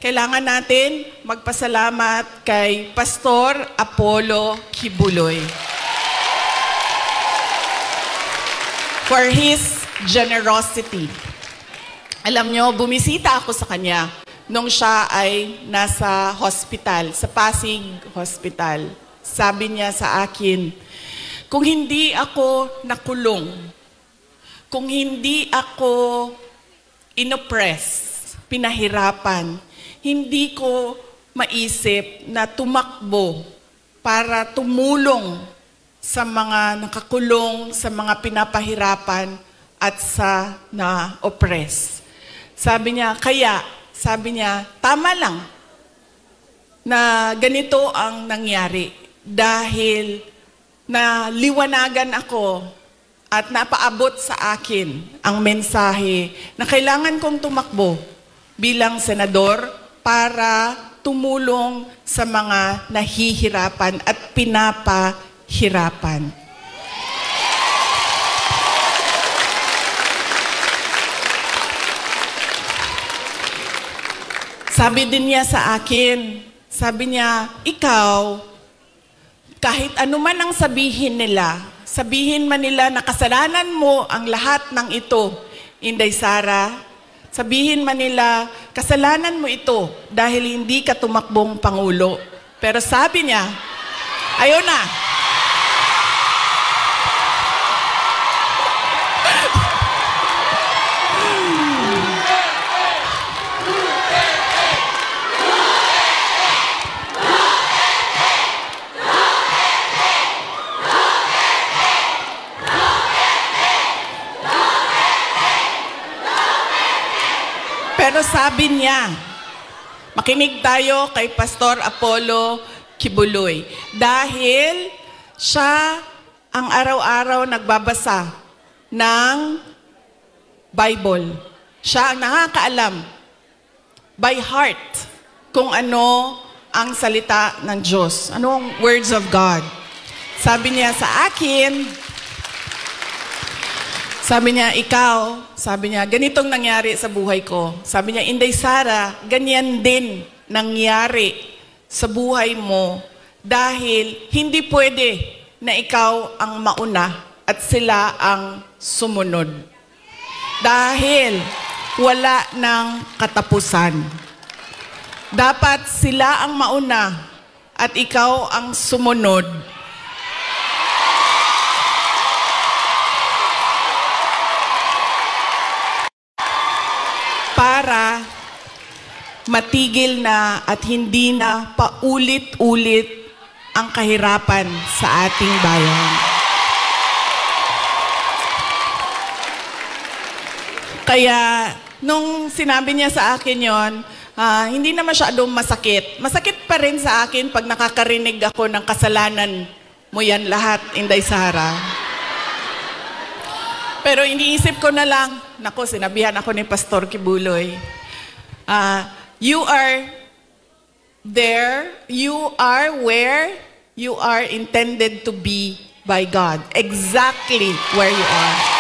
kailangan natin magpasalamat kay Pastor Apollo Kibuloy for his generosity. Alam nyo, bumisita ako sa kanya nung siya ay nasa hospital, sa Pasig Hospital. Sabi niya sa akin, kung hindi ako nakulong, kung hindi ako inoppress, pinahirapan, hindi ko maisip na tumakbo para tumulong sa mga nakakulong, sa mga pinapahirapan at sa na-oppress. Sabi niya, tama lang na ganito ang nangyari dahil naliwanagan ako at napaabot sa akin ang mensahe na kailangan kong tumakbo bilang senador para tumulong sa mga nahihirapan at pinapahirapan. Sabi din niya sa akin, sabi niya, ikaw, kahit anuman ang sabihin man nila na kasalanan mo ang lahat ng ito, Inday Sara, sabihin man nila, kasalanan mo ito dahil hindi ka tumakbong Pangulo. Pero sabi niya, ayaw na. Pero sabi niya, makinig tayo kay Pastor Apollo Kibuloy. Dahil siya ang araw-araw nagbabasa ng Bible. Siya ang nakakaalam by heart kung ano ang salita ng Diyos. Ano ang words of God. Sabi niya sa akin, sabi niya, ganitong nangyari sa buhay ko. Sabi niya, Inday Sara, ganyan din nangyari sa buhay mo dahil hindi pwede na ikaw ang mauna at sila ang sumunod. Dahil wala ng katapusan. Dapat sila ang mauna at ikaw ang sumunod. Para matigil na at hindi na paulit-ulit ang kahirapan sa ating bayan. Kaya, nung sinabi niya sa akin yon, hindi na masyadong masakit. Masakit pa rin sa akin pag nakakarinig ako ng kasalanan mo yan lahat, Inday Sara. Pero iniisip ko na lang, naku, sinabihan ako ni Pastor Kibuloy, you are there, you are where you are intended to be by God. Exactly where you are.